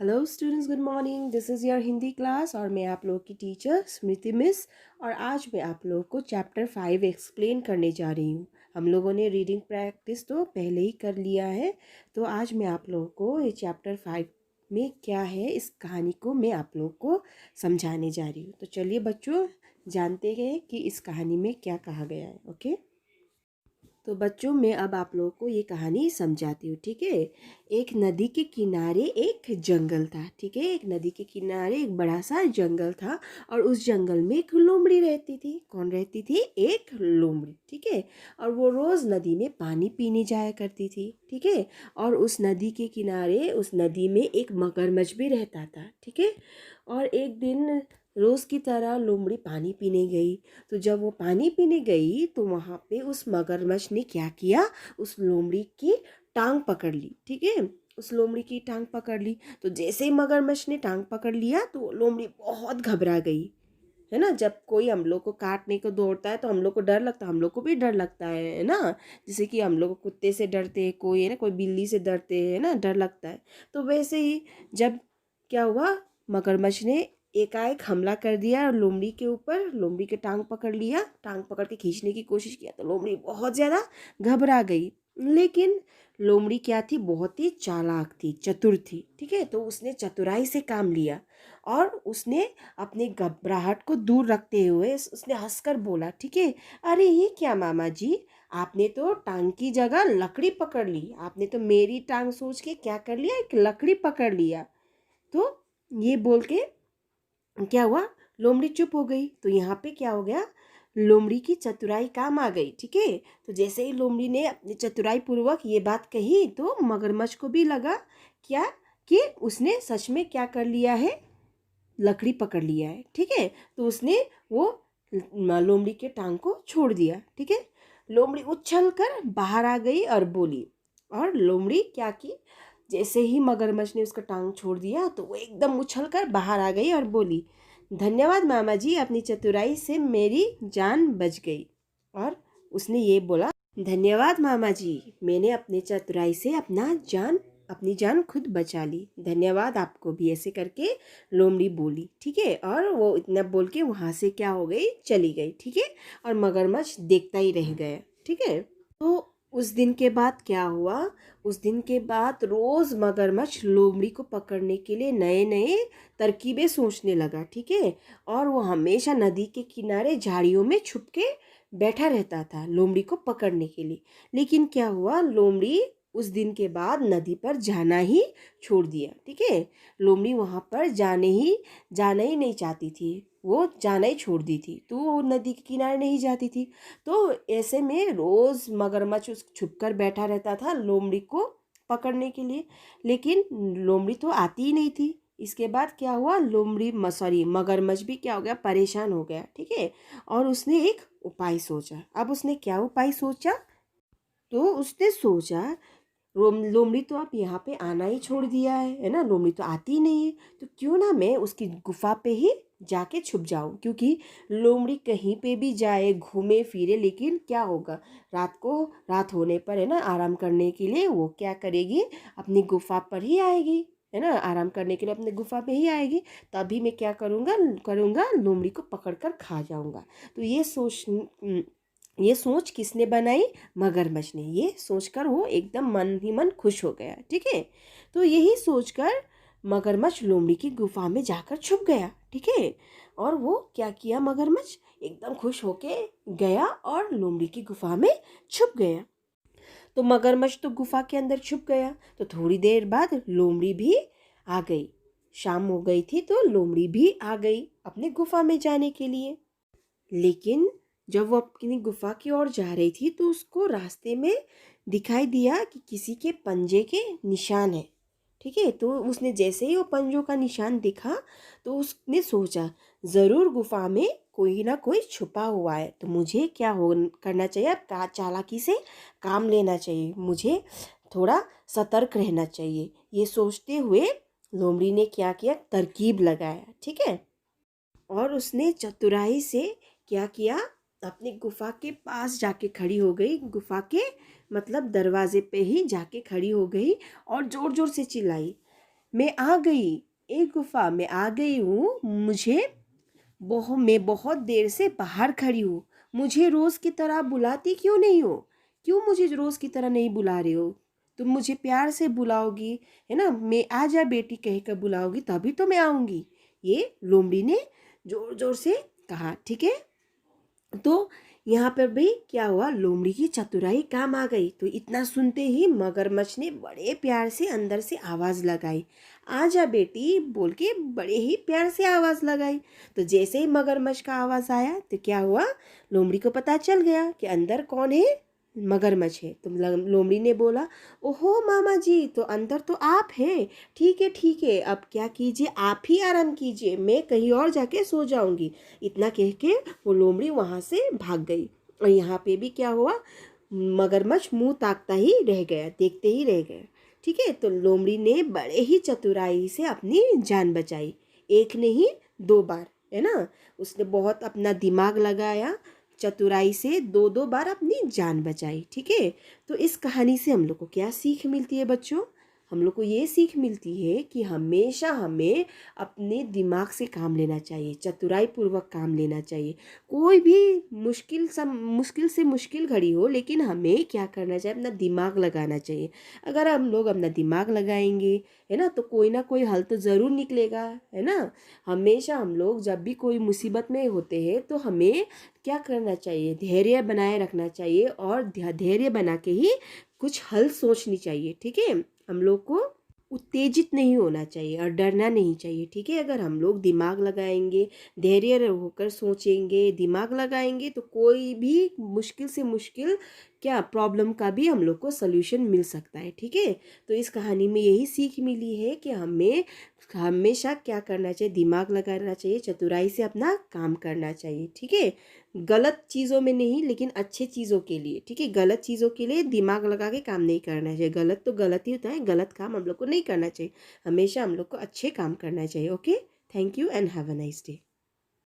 Hello students, good morning. This is your Hindi class और मैं आप लोग की टीचर स्मृति मिस। और आज मैं आप लोग को चैप्टर 5 एक्सप्लेन करने जा रही हूँ। हम लोगों ने रीडिंग प्रैक्टिस तो पहले ही कर लिया है, तो आज मैं आप लोगों को ये चैप्टर 5 में क्या है इस कहानी को मैं आप लोग को समझाने जा रही हूँ। तो चलिए बच्चों, जानते हैं कि इस कहानी में क्या कहा गया है। ओके, तो बच्चों मैं अब आप लोगों को ये कहानी समझाती हूँ, ठीक है। एक नदी के किनारे एक जंगल था, ठीक है। एक नदी के किनारे एक बड़ा सा जंगल था और उस जंगल में एक लोमड़ी रहती थी। कौन रहती थी? एक लोमड़ी, ठीक है। और वो रोज़ नदी में पानी पीने जाया करती थी, ठीक है। और उस नदी के किनारे उस नदी में एक मगरमच्छ भी रहता था, ठीक है। और एक दिन रोज़ की तरह लोमड़ी पानी पीने गई। तो जब वो पानी पीने गई तो वहाँ पे उस मगरमच्छ ने क्या किया, उस लोमड़ी की टांग पकड़ ली, ठीक है। उस लोमड़ी की टांग पकड़ ली। तो जैसे ही मगरमच्छ ने टांग पकड़ लिया तो लोमड़ी बहुत घबरा गई, है ना। जब कोई हम लोग को काटने को दौड़ता है तो हम लोग को डर लगता है, हम लोग को भी डर लगता है ना। जैसे कि हम लोग कुत्ते से डरते हैं, कोई है ना, कोई बिल्ली से डरते हैं ना, डर लगता है। तो वैसे ही जब क्या हुआ, मगरमच्छ ने एकाएक हमला कर दिया और लोमड़ी के ऊपर। लोमड़ी के टांग पकड़ लिया, टांग पकड़ के खींचने की कोशिश किया तो लोमड़ी बहुत ज़्यादा घबरा गई। लेकिन लोमड़ी क्या थी, बहुत ही चालाक थी, चतुर थी, ठीक है। तो उसने चतुराई से काम लिया और उसने अपने घबराहट को दूर रखते हुए उसने हंसकर बोला, ठीक है, अरे ये क्या मामा जी, आपने तो टांग की जगह लकड़ी पकड़ ली। आपने तो मेरी टांग सोच के क्या कर लिया, एक लकड़ी पकड़ लिया। तो ये बोल के क्या हुआ, लोमड़ी चुप हो गई। तो यहाँ पे क्या हो गया, लोमड़ी की चतुराई काम आ गई, ठीक है। तो जैसे ही लोमड़ी ने अपनी चतुराई पूर्वक ये बात कही तो मगरमच्छ को भी लगा क्या कि उसने सच में क्या कर लिया है, लकड़ी पकड़ लिया है, ठीक है। तो उसने वो लोमड़ी के टांग को छोड़ दिया, ठीक है। लोमड़ी उछल कर बाहर आ गई और बोली। और लोमड़ी क्या की, जैसे ही मगरमच्छ ने उसका टांग छोड़ दिया तो वो एकदम उछल कर बाहर आ गई और बोली, धन्यवाद मामा जी, अपनी चतुराई से मेरी जान बच गई। और उसने ये बोला, धन्यवाद मामा जी, मैंने अपने चतुराई से अपनी जान खुद बचा ली। धन्यवाद आपको भी, ऐसे करके लोमड़ी बोली, ठीक है। और वो इतना बोल के वहाँ से क्या हो गई, चली गई, ठीक है। और मगरमच्छ देखता ही रह गया, ठीक है। तो उस दिन के बाद क्या हुआ, उस दिन के बाद रोज़ मगरमच्छ लोमड़ी को पकड़ने के लिए नए नए तरकीबें सोचने लगा, ठीक है। और वो हमेशा नदी के किनारे झाड़ियों में छुप के बैठा रहता था लोमड़ी को पकड़ने के लिए। लेकिन क्या हुआ, लोमड़ी उस दिन के बाद नदी पर जाना ही छोड़ दिया, ठीक है। लोमड़ी वहाँ पर जाना ही नहीं चाहती थी, वो जाना ही छोड़ दी थी। तो वो नदी के किनारे नहीं जाती थी। तो ऐसे में रोज़ मगरमच्छ उस छुप कर बैठा रहता था लोमड़ी को पकड़ने के लिए। लेकिन लोमड़ी तो आती ही नहीं थी। इसके बाद क्या हुआ, मगरमच्छ भी क्या हो गया, परेशान हो गया, ठीक है। और उसने एक उपाय सोचा। अब उसने क्या उपाय सोचा, तो उसने सोचा, लोमड़ी तो अब यहाँ पे आना ही छोड़ दिया है ना, लोमड़ी तो आती ही नहीं है। तो क्यों ना मैं उसकी गुफा पे ही जाके छुप जाऊं, क्योंकि लोमड़ी कहीं पे भी जाए, घूमे फिरे, लेकिन क्या होगा, रात होने पर है ना, आराम करने के लिए वो क्या करेगी, अपनी गुफा पर ही आएगी, है ना, आराम करने के लिए अपनी गुफा पे ही आएगी। तभी मैं क्या करूँगा, लोमड़ी को पकड़ कर खा जाऊँगा। तो ये सोच किसने बनाई, मगरमच्छ ने। ये सोचकर वो एकदम मन ही मन खुश हो गया, ठीक है। तो यही सोचकर मगरमच्छ लोमड़ी की गुफा में जाकर छुप गया, ठीक है। और वो क्या किया, मगरमच्छ एकदम खुश होके गया और लोमड़ी की गुफा में छुप गया। तो मगरमच्छ तो गुफा के अंदर छुप गया। तो थोड़ी देर बाद लोमड़ी भी आ गई। शाम हो गई थी तो लोमड़ी भी आ गई अपने गुफा में जाने के लिए। लेकिन जब वो अपनी गुफा की ओर जा रही थी तो उसको रास्ते में दिखाई दिया कि किसी के पंजे के निशान है, ठीक है। तो उसने जैसे ही वो पंजों का निशान दिखा तो उसने सोचा, ज़रूर गुफा में कोई ना कोई छुपा हुआ है। तो मुझे करना चाहिए, अब चालाकी से काम लेना चाहिए, मुझे थोड़ा सतर्क रहना चाहिए। ये सोचते हुए लोमड़ी ने क्या किया, तरकीब लगाया, ठीक है। और उसने चतुराई से क्या किया, अपनी गुफा के पास जाके खड़ी हो गई, गुफा के मतलब दरवाजे पे ही जाके खड़ी हो गई और जोर जोर से चिल्लाई, मैं आ गई, एक गुफा मैं आ गई हूँ, मैं बहुत देर से बाहर खड़ी हूँ। मुझे रोज़ की तरह बुलाती क्यों नहीं हो? क्यों मुझे रोज़ की तरह नहीं बुला रहे हो? तुम मुझे प्यार से बुलाओगी, है ना? मैं आ जा बेटी कह कर बुलाओगी तभी तो मैं आऊँगी। ये लोमड़ी ने ज़ोर ज़ोर से कहा, ठीक है। तो यहाँ पर भी क्या हुआ, लोमड़ी की चतुराई काम आ गई। तो इतना सुनते ही मगरमच्छ ने बड़े प्यार से अंदर से आवाज़ लगाई, आजा बेटी बोल के बड़े ही प्यार से आवाज़ लगाई। तो जैसे ही मगरमच्छ का आवाज़ आया तो क्या हुआ, लोमड़ी को पता चल गया कि अंदर कौन है, मगरमच्छ है। तो लोमड़ी ने बोला, ओहो मामा जी, तो अंदर तो आप हैं। ठीक है, अब क्या कीजिए, आप ही आराम कीजिए, मैं कहीं और जाके सो जाऊंगी। इतना कह के वो लोमड़ी वहाँ से भाग गई। और यहाँ पे भी क्या हुआ, मगरमच्छ मुंह ताकता ही रह गया, देखते ही रह गया। ठीक है, तो लोमड़ी ने बड़े ही चतुराई से अपनी जान बचाई, एक नहीं दो बार, है ना। उसने बहुत अपना दिमाग लगाया, चतुराई से दो दो बार अपनी जान बचाई। ठीक है, तो इस कहानी से हम लोग को क्या सीख मिलती है बच्चों? हम लोग को ये सीख मिलती है कि हमेशा हमें अपने दिमाग से काम लेना चाहिए, चतुराई पूर्वक काम लेना चाहिए। कोई भी मुश्किल से मुश्किल घड़ी हो, लेकिन हमें क्या करना चाहिए, अपना दिमाग लगाना चाहिए। अगर हम लोग अपना दिमाग लगाएंगे, है ना, तो कोई ना कोई हल तो ज़रूर निकलेगा, है ना। हमेशा हम लोग जब भी कोई मुसीबत में होते हैं तो हमें क्या करना चाहिए, धैर्य बनाए रखना चाहिए और धैर्य बना के ही कुछ हल सोचनी चाहिए। ठीक है, हम लोग को उत्तेजित नहीं होना चाहिए और डरना नहीं चाहिए। ठीक है, अगर हम लोग दिमाग लगाएंगे, धैर्य होकर सोचेंगे, दिमाग लगाएंगे, तो कोई भी मुश्किल से मुश्किल क्या प्रॉब्लम का भी हम लोग को सल्यूशन मिल सकता है। ठीक है, तो इस कहानी में यही सीख मिली है कि हमें हमेशा क्या करना चाहिए, दिमाग लगाना चाहिए, चतुराई से अपना काम करना चाहिए। ठीक है, गलत चीज़ों में नहीं, लेकिन अच्छे चीज़ों के लिए। ठीक है, गलत चीज़ों के लिए दिमाग लगा के काम नहीं करना चाहिए। गलत तो गलत ही होता है, गलत काम हम लोग को नहीं करना चाहिए। हमेशा हम लोग को अच्छे काम करना चाहिए। Okay, thank you and have a nice day.